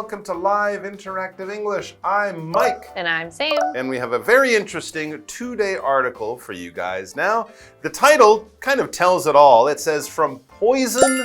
welcome to Live Interactive English. I'm Mike. And I'm Sam. And we have a very interesting two-day article for you guys. Now, the title kind of tells it all. It says, From Poison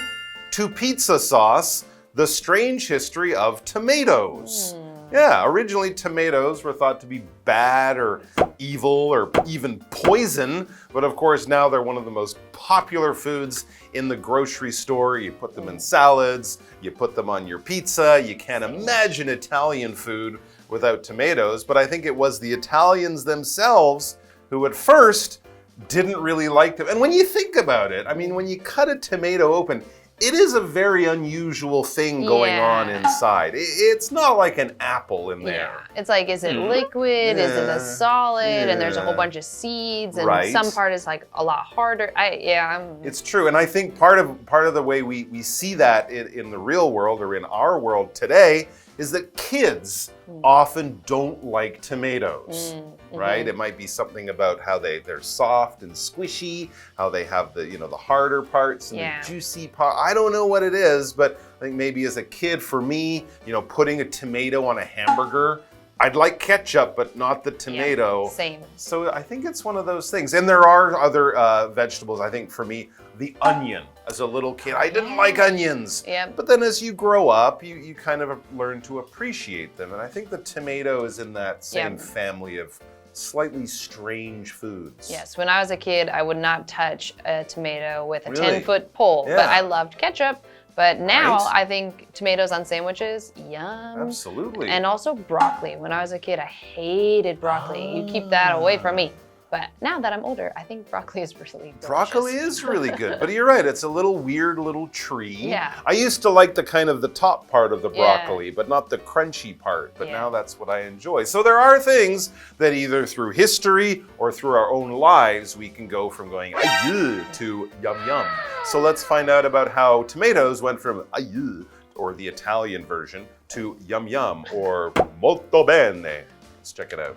to Pizza Sauce, The Strange History of Tomatoes. Yeah, originally tomatoes were thought to be bad or evil or even poison, but of course now they're one of the most popular foods in the grocery store. You put them in salads, you put them on your pizza. You can't imagine Italian food without tomatoes, but I think it was the Italians themselves who at first didn't really like them. And when you think about it, I mean, when you cut a tomato open, it is a very unusual thing going on inside. It's not like an apple in there. Yeah. It's like, is it liquid? Is it a solid? And there's a whole bunch of seeds, and some part is like a lot harder. It's true, and I think part of the way we see that in the real world or in our world today is that kids often don't like tomatoes, right? It might be something about how they're soft and squishy, how they have the the harder parts and the juicy part. I don't know what it is, but I think maybe as a kid, for me, putting a tomato on a hamburger, I'd like ketchup, but not the tomato. Yeah, same. So I think it's one of those things. And there are other vegetables. I think for me, the onion. As a little kid, I didn't like onions. But then as you grow up, you kind of learn to appreciate them. And I think the tomato is in that same family of slightly strange foods. Yes, when I was a kid, I would not touch a tomato with a 10-foot pole, but I loved ketchup. But now I think tomatoes on sandwiches, yum. Absolutely. And also broccoli. When I was a kid, I hated broccoli. You keep that away from me. But now that I'm older, I think broccoli is really delicious. Broccoli is really good, but you're right, it's a little weird little tree. Yeah. I used to like the top part of the broccoli, but not the crunchy part, but now that's what I enjoy. So there are things that either through history or through our own lives, we can go from going aïe to yum yum. So let's find out about how tomatoes went from aïe, or the Italian version, to yum yum, or molto bene. Let's check it out.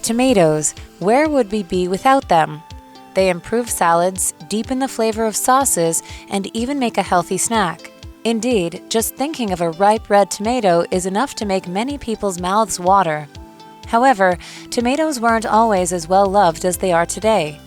Tomatoes, where would we be without them? They improve salads, deepen the flavor of sauces, and even make a healthy snack. Indeed, just thinking of a ripe red tomato is enough to make many people's mouths water. However, tomatoes weren't always as well loved as they are today.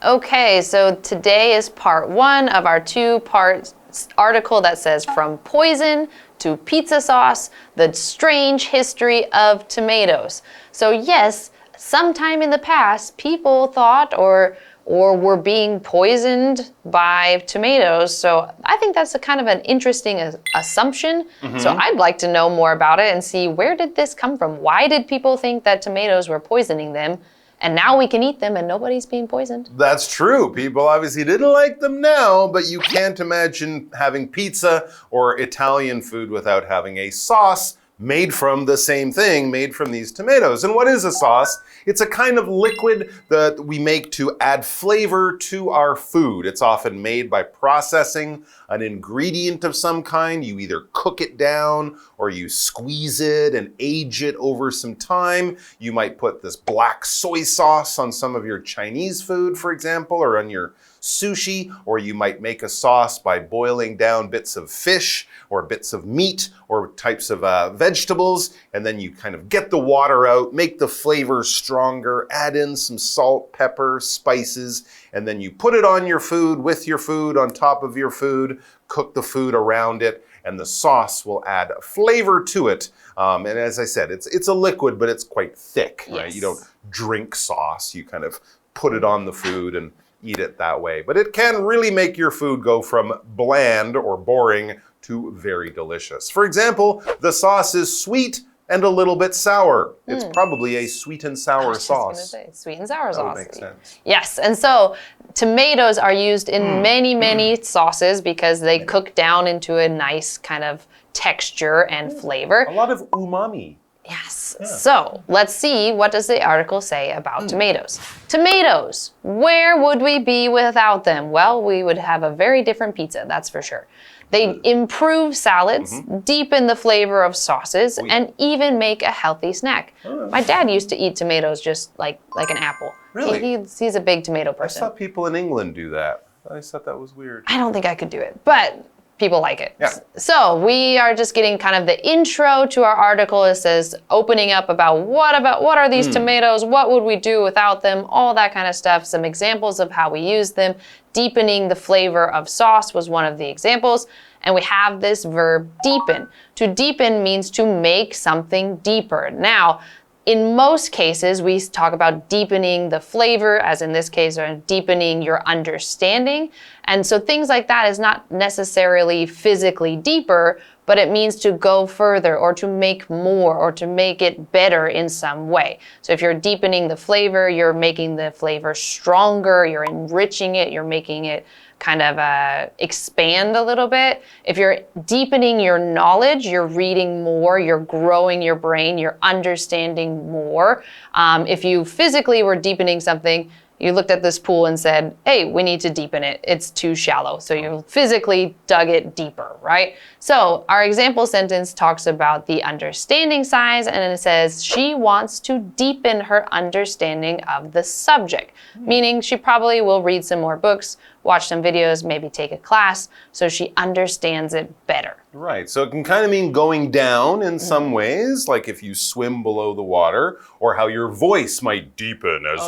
Okay, so today is part 1 of our 2-part article that says From Poison to Pizza Sauce, The Strange History of Tomatoes. So yes, sometime in the past, people thought or were being poisoned by tomatoes. So I think that's a kind of an interesting assumption. So I'd like to know more about it and see, where did this come from? Why did people think that tomatoes were poisoning them? And now we can eat them and nobody's being poisoned. That's true. People obviously didn't like them now, but you can't imagine having pizza or Italian food without having a sauce made from the same thing, made from these tomatoes. And what is a sauce? It's a kind of liquid that we make to add flavor to our food. It's often made by processing an ingredient of some kind. You either cook it down or you squeeze it and age it over some time. You might put this black soy sauce on some of your Chinese food, for example, or on your sushi, or you might make a sauce by boiling down bits of fish or bits of meat or types of vegetables, and then you kind of get the water out, make the flavor stronger, add in some salt, pepper, spices, and then you put it on your food, with your food, on top of your food, cook the food around it, and the sauce will add flavor to it. And as I said, it's a liquid, but it's quite thick, right? You don't drink sauce, you kind of put it on the food and eat it that way. But it can really make your food go from bland or boring to very delicious. For example, the sauce is sweet and a little bit sour. It's probably a sweet and sour sauce. Say, sweet and sour sauce. That makes sense. Yes, and so tomatoes are used in many sauces because they cook down into a nice kind of texture and flavor. A lot of umami. Yes. Yeah. So let's see, what does the article say about tomatoes? Tomatoes, where would we be without them? Well, we would have a very different pizza, that's for sure. They improve salads, deepen the flavor of sauces, and even make a healthy snack. My dad used to eat tomatoes just like an apple. Really? He's a big tomato person. I saw people in England do that. I thought that was weird. I don't think I could do it, but people like it. Yeah. So we are just getting kind of the intro to our article. It says opening up about what are these tomatoes? What would we do without them? All that kind of stuff. Some examples of how we use them. Deepening the flavor of sauce was one of the examples. And we have this verb deepen. To deepen means to make something deeper. Now, in most cases, we talk about deepening the flavor, as in this case, or deepening your understanding. And so things like that is not necessarily physically deeper, but it means to go further or to make more or to make it better in some way. So if you're deepening the flavor, you're making the flavor stronger, you're enriching it, you're making it kind of expand a little bit. If you're deepening your knowledge, you're reading more, you're growing your brain, you're understanding more. If you physically were deepening something, you looked at this pool and said, hey, we need to deepen it. It's too shallow. So you physically dug it deeper, right? So our example sentence talks about the understanding size, and it says she wants to deepen her understanding of the subject, meaning she probably will read some more books, watch some videos, maybe take a class, so she understands it better. Right, so it can kind of mean going down in some ways, like if you swim below the water, or how your voice might deepen as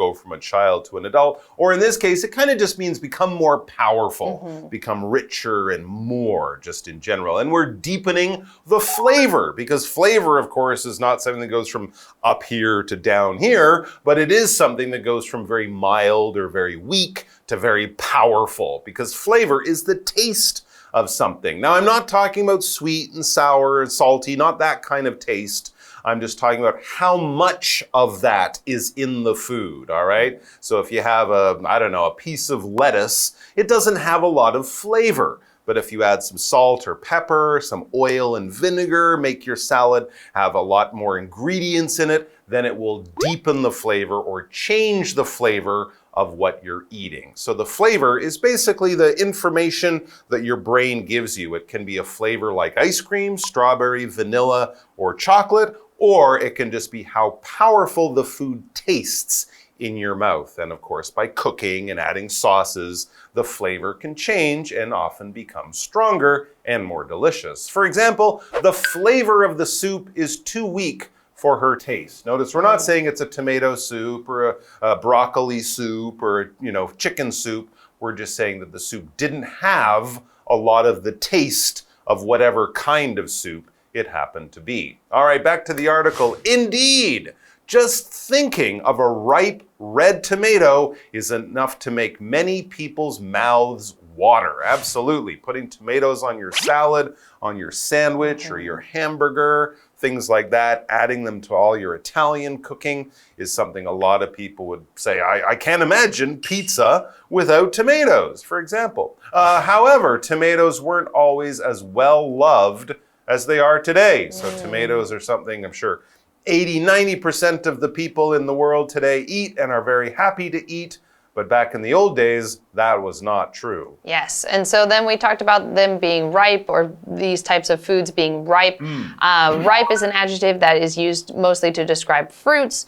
go from a child to an adult. Or in this case, it kind of just means become more powerful, become richer and more, just in general. And we're deepening the flavor, because flavor, of course, is not something that goes from up here to down here, but it is something that goes from very mild or very weak to very powerful, because flavor is the taste of something. Now, I'm not talking about sweet and sour and salty, not that kind of taste. I'm just talking about how much of that is in the food, all right? So if you have a piece of lettuce, it doesn't have a lot of flavor. But if you add some salt or pepper, some oil and vinegar, make your salad have a lot more ingredients in it, then it will deepen the flavor or change the flavor of what you're eating. So the flavor is basically the information that your brain gives you. It can be a flavor like ice cream, strawberry, vanilla, or chocolate, or it can just be how powerful the food tastes in your mouth. And of course, by cooking and adding sauces, the flavor can change and often become stronger and more delicious. For example, the flavor of the soup is too weak for her taste. Notice we're not saying it's a tomato soup or a broccoli soup or chicken soup. We're just saying that the soup didn't have a lot of the taste of whatever kind of soup it happened to be. All right, back to the article. Indeed, just thinking of a ripe red tomato is enough to make many people's mouths water. Absolutely. Putting tomatoes on your salad, on your sandwich or your hamburger, things like that, adding them to all your Italian cooking is something a lot of people would say, I can't imagine pizza without tomatoes, for example. However, tomatoes weren't always as well loved as they are today. So tomatoes are something I'm sure 80–90% of the people in the world today eat and are very happy to eat. But back in the old days, that was not true. Yes, and so then we talked about them being ripe, or these types of foods being ripe. Ripe is an adjective that is used mostly to describe fruits.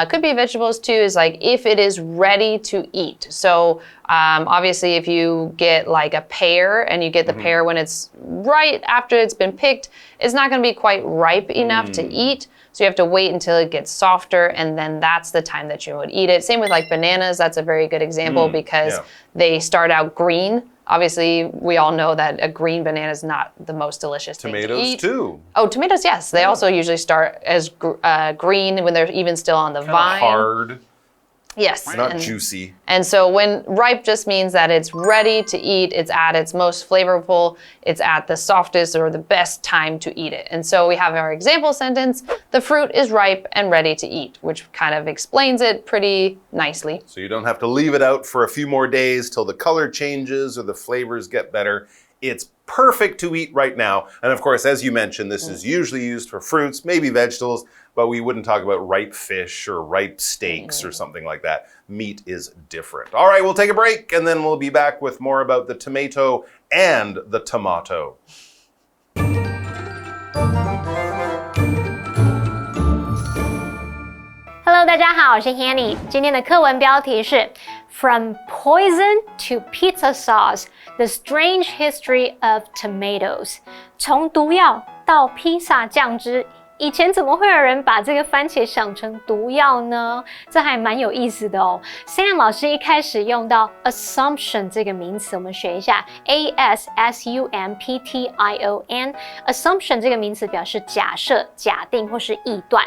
Could be vegetables too, is like if it is ready to eat. So obviously if you get like a pear and you get the pear when it's right after it's been picked, it's not going to be quite ripe enough to eat. So you have to wait until it gets softer, and then that's the time that you would eat it. Same with like bananas. That's a very good example because they start out green. Obviously, we all know that a green banana is not the most delicious thing to eat. Tomatoes too. Oh, tomatoes, yes. They also usually start as green when they're even still on the vine. Hard. Yes. Not juicy. And so when ripe just means that it's ready to eat, it's at its most flavorful, it's at the softest or the best time to eat it. And so we have our example sentence, the fruit is ripe and ready to eat, which kind of explains it pretty nicely. So you don't have to leave it out for a few more days till the color changes or the flavors get better. It's perfect to eat right now. And of course, as you mentioned, this is usually used for fruits, maybe vegetables, but we wouldn't talk about ripe fish or ripe steaks or something like that. Meat is different. All right, we'll take a break and then we'll be back with more about the tomato and the tomato. Hello， 大家好，我是 Hanny。今天的课文标题是 From Poison to Pizza Sauce: The Strange History of Tomatoes。从毒药到披萨酱汁。以前怎么会有人把这个番茄想成毒药呢？这还蛮有意思的哦。Sam 老师一开始用到 assumption 这个名词，我们学一下 assumption。assumption 这个名词表示假设、假定或是臆断。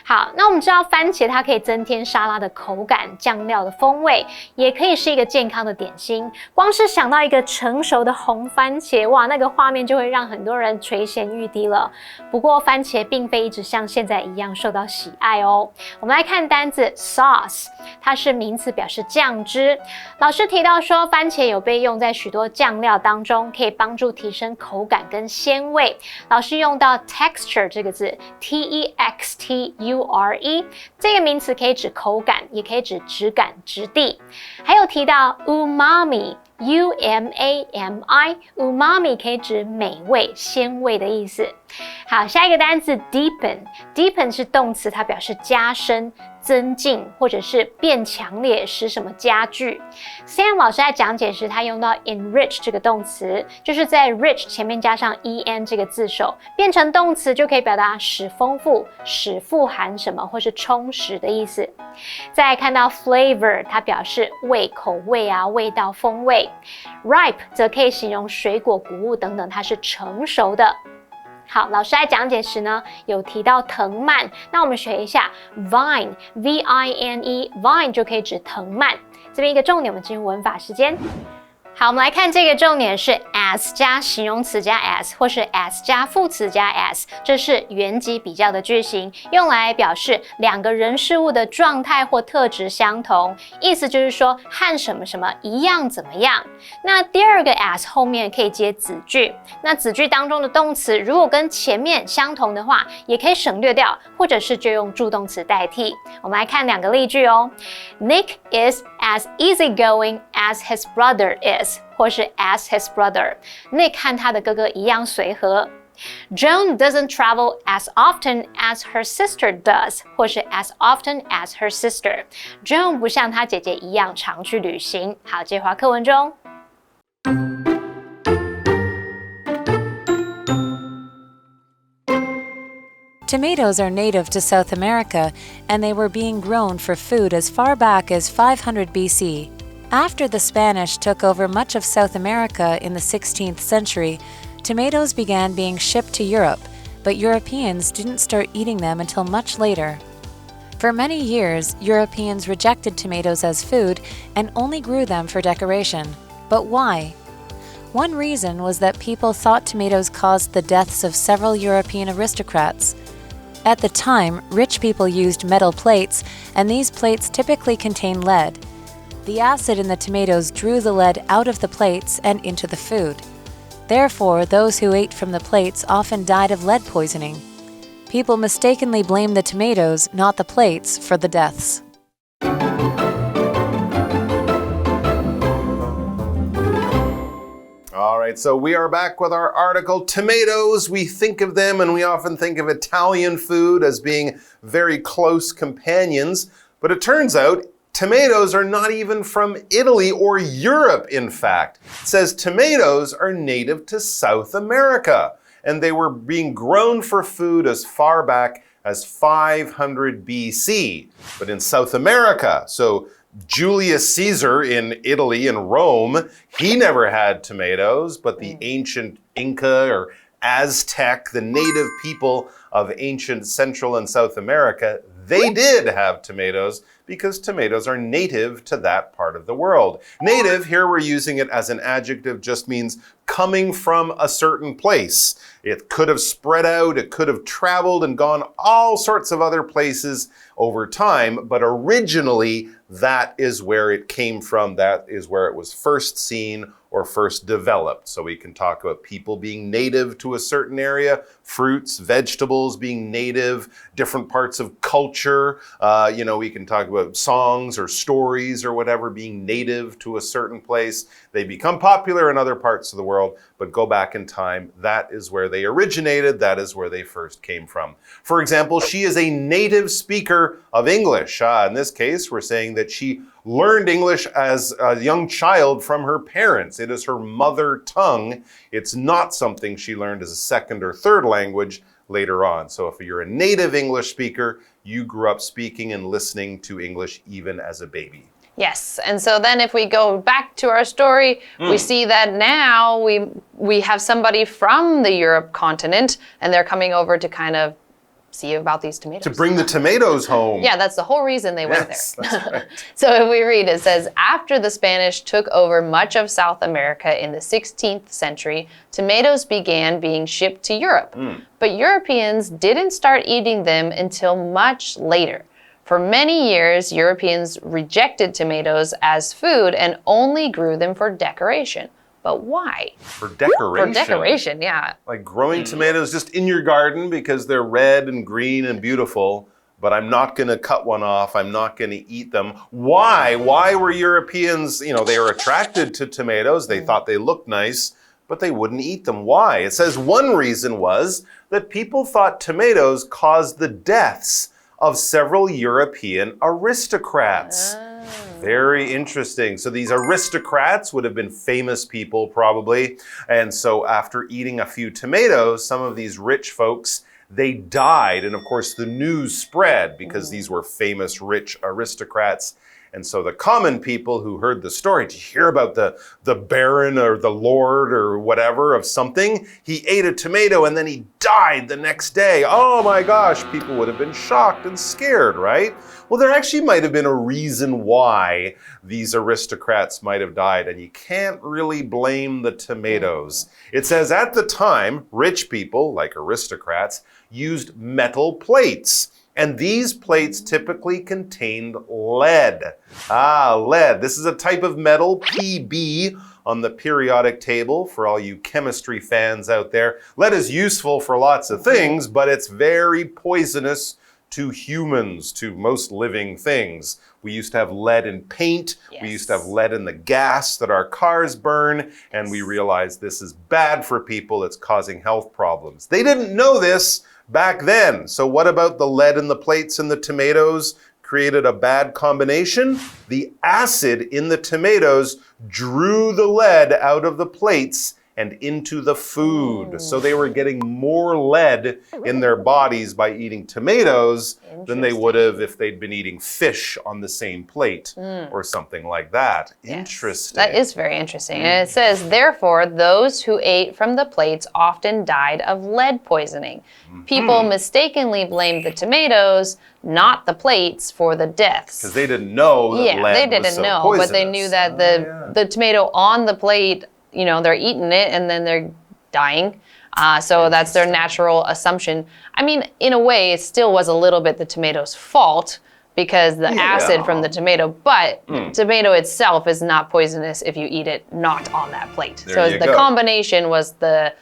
好，那我们知道番茄它可以增添沙拉的口感、酱料的风味，也可以是一个健康的点心。光是想到一个成熟的红番茄，哇，那个画面就会让很多人垂涎欲滴了。不过番茄并非一直像现在一样受到喜爱哦。我们来看单字 sauce， 它是名词，表示酱汁。老师提到说，番茄有被用在许多酱料当中，可以帮助提升口感跟鲜味。老师用到 texture 这个字 ，texture。这个名词可以指口感，也可以指质感、质地。还有提到 umami，umami 可以指美味、鲜味的意思。好，下一个单字 deepen 是动词，它表示加深、增进或者是变强烈，使什么加剧。Sam 老师在讲解时，他用到 enrich 这个动词，就是在 rich 前面加上 en 这个字首，变成动词就可以表达使丰富、使富含什么或是充实的意思。再来看到 flavor， 它表示味、口味啊、味道、风味。ripe 则可以形容水果、谷物等等，它是成熟的。好，老师在讲解时呢，有提到藤蔓，那我们学一下 vine vine 就可以指藤蔓。这边一个重点，我们进入文法时间。好，我们来看这个重点是 as 加形容词加 as， 或是 as 加副词加 as， 这是原级比较的句型，用来表示两个人事物的状态或特质相同，意思就是说和什么什么一样怎么样。那第二个 as 后面可以接子句，那子句当中的动词如果跟前面相同的话，也可以省略掉，或者是就用助动词代替。我们来看两个例句哦。Nick is as easygoing as his brother is。或是 as his brother， Nick 和他的哥哥一样随和。Joan doesn't travel as often as her sister does， 或是 as often as her sister。Joan 不像她姐姐一样常去旅行。好，接回课文中。Tomatoes are native to South America, and they were being grown for food as far back as 500 BC. After the Spanish took over much of South America in the 16th century, tomatoes began being shipped to Europe, but Europeans didn't start eating them until much later. For many years, Europeans rejected tomatoes as food and only grew them for decoration. But why? One reason was that people thought tomatoes caused the deaths of several European aristocrats. At the time, rich people used metal plates, and these plates typically contain lead. The acid in the tomatoes drew the lead out of the plates and into the food. Therefore, those who ate from the plates often died of lead poisoning. People mistakenly blamed the tomatoes, not the plates, for the deaths. All right, so we are back with our article, Tomatoes. We think of them, and we often think of Italian food as being very close companions, but it turns out tomatoes are not even from Italy or Europe, in fact. It says tomatoes are native to South America, and they were being grown for food as far back as 500 BC. But in South America, so Julius Caesar in Italy and Rome, he never had tomatoes, but the ancient Inca or Aztec, the native people of ancient Central and South America, they did have tomatoes because tomatoes are native to that part of the world. Native, here we're using it as an adjective, just means coming from a certain place. It could have spread out, it could have traveled and gone all sorts of other places over time, but originally that is where it came from, that is where it was first seen or first developed. So we can talk about people being native to a certain area, fruits, vegetables being native, different parts of culture. We can talk about songs or stories or whatever being native to a certain place. They become popular in other parts of the world, but go back in time. That is where they originated. That is where they first came from. For example, she is a native speaker of English. In this case, we're saying that she learned English as a young child from her parents. It is her mother tongue. It's not something she learned as a second or third language later on. So if you're a native English speaker, you grew up speaking and listening to English even as a baby. Yes, and so then if we go back to our story, we see that now we have somebody from the Europe continent, and they're coming over to kind of see about these tomatoes. To bring the tomatoes home. Yeah, that's the whole reason they went Yes, there. That's right. So if we read, it says, after the Spanish took over much of South America in the 16th century, tomatoes began being shipped to Europe. But Europeans didn't start eating them until much later. For many years, Europeans rejected tomatoes as food and only grew them for decoration. But why? For decoration. For decoration, yeah. Like growing tomatoes just in your garden because they're red and green and beautiful, but I'm not going to cut one off. I'm not going to eat them. Why? Why were Europeans, they were attracted to tomatoes. They thought they looked nice, but they wouldn't eat them. Why? It says one reason was that people thought tomatoes caused the deaths of several European aristocrats. Very interesting. So these aristocrats would have been famous people probably. And so after eating a few tomatoes, some of these rich folks, they died. And of course the news spread because these were famous rich aristocrats. And so the common people who heard the story, did you hear about the baron or the lord or whatever of something? He ate a tomato and then he died the next day. Oh my gosh, people would have been shocked and scared, right? Well, there actually might have been a reason why these aristocrats might have died, and you can't really blame the tomatoes. It says at the time, rich people, like aristocrats, used metal plates. And these plates typically contained lead. Lead. This is a type of metal, Pb, on the periodic table for all you chemistry fans out there. Lead is useful for lots of things, but it's very poisonous to humans, to most living things. We used to have lead in paint. Yes. We used to have lead in the gas that our cars burn. And we realized this is bad for people. It's causing health problems. They didn't know this back then. So what about the lead in the plates and the tomatoes created a bad combination? The acid in the tomatoes drew the lead out of the plates and into the food. So they were getting more lead in their bodies by eating tomatoes than they would have if they'd been eating fish on the same plate or something like that. Yes. Interesting. That is very interesting. And it says, therefore, those who ate from the plates often died of lead poisoning. People mistakenly blamed the tomatoes, not the plates, for the deaths. Because they didn't know that lead was so poisonous. But they knew that the tomato on the plate, they're eating it and then they're dying. So that's their natural assumption. I mean, in a way, it still was a little bit the tomato's fault because the acid from the tomato, but tomato itself is not poisonous if you eat it not on that plate. So the combination was the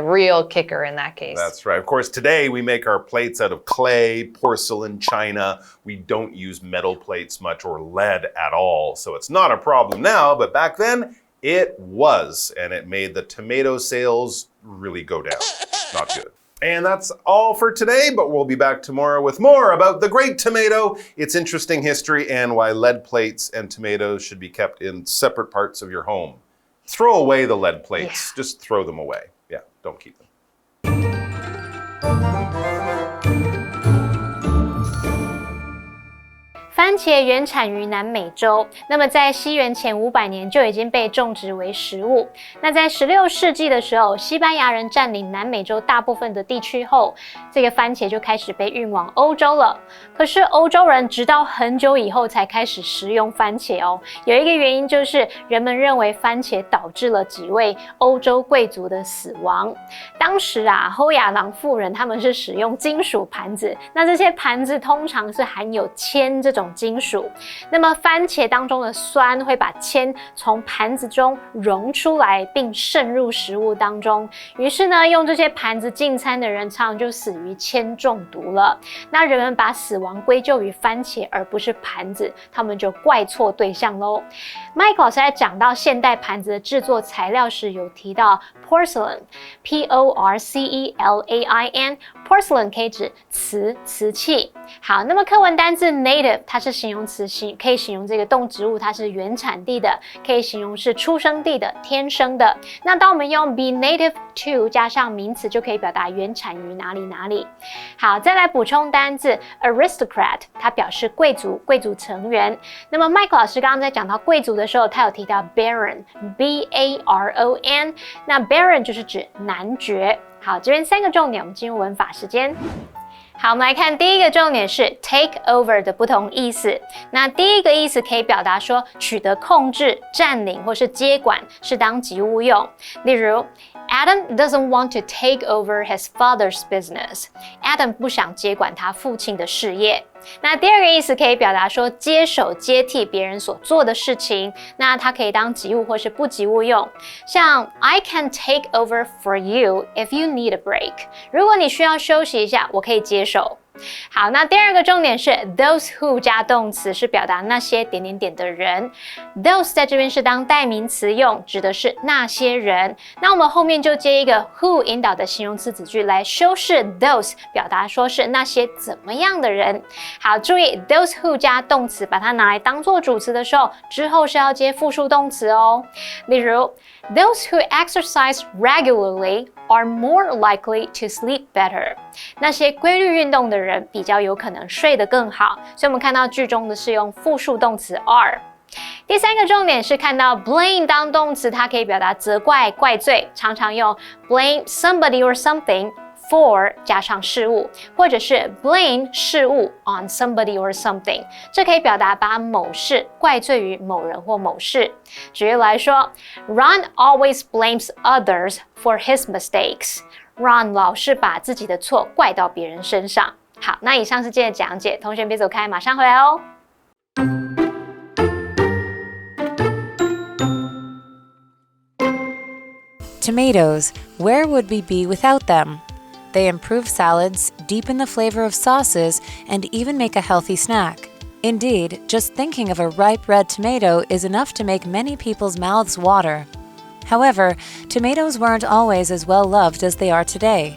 real kicker in that case. That's right. Of course, today we make our plates out of clay, porcelain, china. We don't use metal plates much or lead at all. So it's not a problem now, but back then, it was, and it made the tomato sales really go down. Not good. And that's all for today, but we'll be back tomorrow with more about the great tomato, its interesting history, and why lead plates and tomatoes should be kept in separate parts of your home. Throw away the lead plates. Yeah. Just throw them away. Yeah, don't keep them. 番茄原产于南美洲，那么在西元前500年就已经被种植为食物。那在16世纪的时候，西班牙人占领南美洲大部分的地区后，这个番茄就开始被运往欧洲了。可是欧洲人直到很久以后才开始食用番茄哦。有一个原因就是人们认为番茄导致了几位欧洲贵族的死亡。当时后亚郎妇人他们是使用金属盘子，那这些盘子通常是含有铅这种金金属。那么番茄当中的酸会把铅从盘子中溶出来，并渗入食物当中。于是呢，用这些盘子进餐的人常常就死于铅中毒了。那人们把死亡归咎于番茄，而不是盘子，他们就怪错对象咯。Mike 老师在讲到现代盘子的制作材料时，有提到 porcelain， P-O-R-C-E-L-A-I-N。Porcelain 可以指瓷器。好，那么课文单字 native 它是形容词，可以形容这个动植物它是原产地的，可以形容是出生地的、天生的。那当我们用 be native to 加上名词，就可以表达原产于哪里哪里。好，再来补充单字 aristocrat， 它表示贵族成员。那么 Mike 老师刚刚在讲到贵族的时候，他有提到 baron， B-A-R-O-N， 那 baron 就是指男爵。好，这边3个重点，我们进入文法时间。好，我们来看第一个重点是 take over 的不同意思。那第一个意思可以表达说取得控制、占领或是接管，是当及物用。例如 Adam doesn't want to take over his father's business. Adam 不想接管他父亲的事业。那第二个意思可以表达说接手接替别人所做的事情，那它可以当及物或是不及物用。像 I can take over for you if you need a break. 如果你需要休息一下，我可以接手。好，那第二个重点是 those who 加动词，是表达那些点点点的人。those 在这边是当代名词用，指的是那些人。那我们后面就接一个 who 引导的形容词子句来修饰 those， 表达说是那些怎么样的人。好，注意 those who 加动词，把它拿来当做主词的时候，之后是要接复数动词哦。例如 those who exercise regularly are more likely to sleep better. 那些规律运动的人比较有可能睡得更好，所以我们看到句中的是用复数动词 are。第三个重点是看到 blame 当动词，它可以表达责怪、怪罪，常常用 blame somebody or something for 加上事物，或者是 blame 事物 on somebody or something， 这可以表达把某事怪罪于某人或某事。举例来说 Ron always blames others for his mistakes. Ron 老是把自己的错怪到别人身上。好，那以上是今天的讲解，同学别走开，马上回来哦。Tomatoes, where would we be without them? They improve salads, deepen the flavor of sauces, and even make a healthy snack. Indeed, just thinking of a ripe red tomato is enough to make many people's mouths water. However, tomatoes weren't always as well loved as they are today.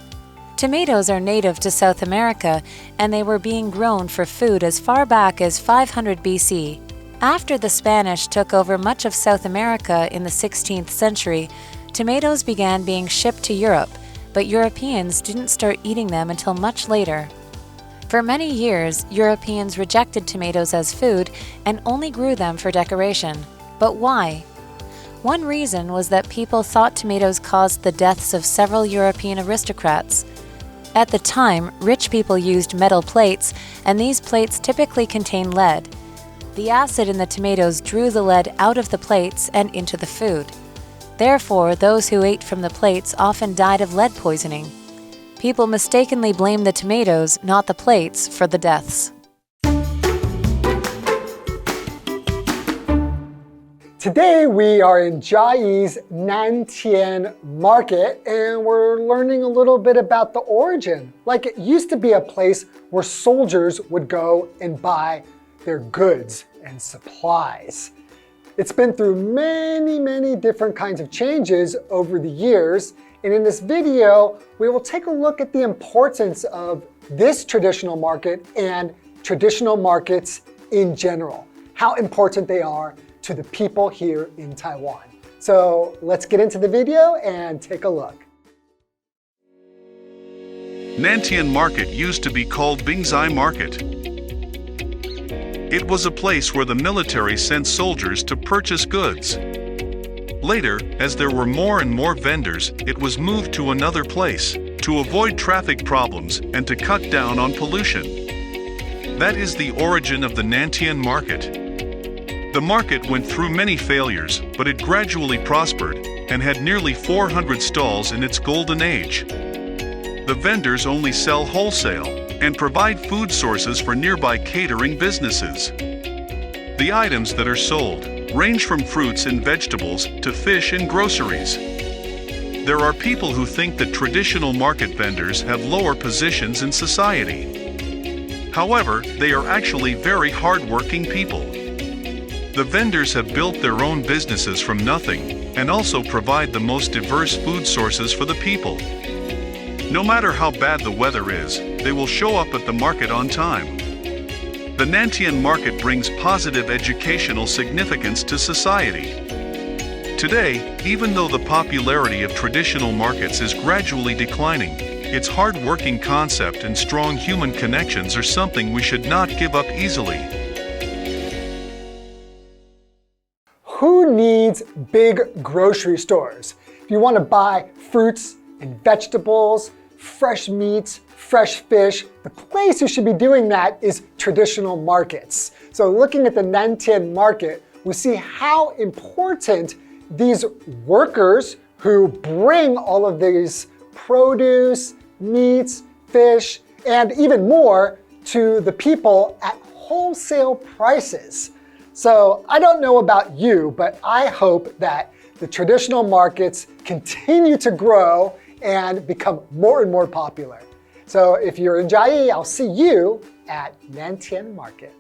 Tomatoes are native to South America, and they were being grown for food as far back as 500 BC. After the Spanish took over much of South America in the 16th century, tomatoes began being shipped to Europe, but Europeans didn't start eating them until much later. For many years, Europeans rejected tomatoes as food and only grew them for decoration. But why? One reason was that people thought tomatoes caused the deaths of several European aristocrats. At the time, rich people used metal plates, and these plates typically contain lead. The acid in the tomatoes drew the lead out of the plates and into the food. Therefore, those who ate from the plates often died of lead poisoning. People mistakenly blamed the tomatoes, not the plates, for the deaths. Today we are in Chiayi's Nantian Market and we're learning a little bit about the origin. Like it used to be a place where soldiers would go and buy their goods and supplies. It's been through many different kinds of changes over the years, and in this video we will take a look at the importance of this traditional market and traditional markets in general, how important they are to the people here in Taiwan. So let's get into the video and take a look. Nantian Market used to be called Bingzai Market. It was a place where the military sent soldiers to purchase goods. Later, as there were more and more vendors, it was moved to another place, to avoid traffic problems and to cut down on pollution. That is the origin of the Nantian Market. The market went through many failures, but it gradually prospered, and had nearly 400 stalls in its golden age. The vendors only sell wholesale, and provide food sources for nearby catering businesses. The items that are sold range from fruits and vegetables to fish and groceries. There are people who think that traditional market vendors have lower positions in society. However, they are actually very hard-working people. The vendors have built their own businesses from nothing and also provide the most diverse food sources for the people. No matter how bad the weather is, they will show up at the market on time. The Nantian Market brings positive educational significance to society. Today, even though the popularity of traditional markets is gradually declining, its hard-working concept and strong human connections are something we should not give up easily. Who needs big grocery stores? If you want to buy fruits and vegetables, fresh meats, fresh fish, the place you should be doing that is traditional markets. So looking at the Nantian Market, we see how important these workers who bring all of these produce, meats, fish, and even more to the people at wholesale prices. So I don't know about you, but I hope that the traditional markets continue to grow and become more and more popular. So if you're in Chiayi, I'll see you at Nantian Market.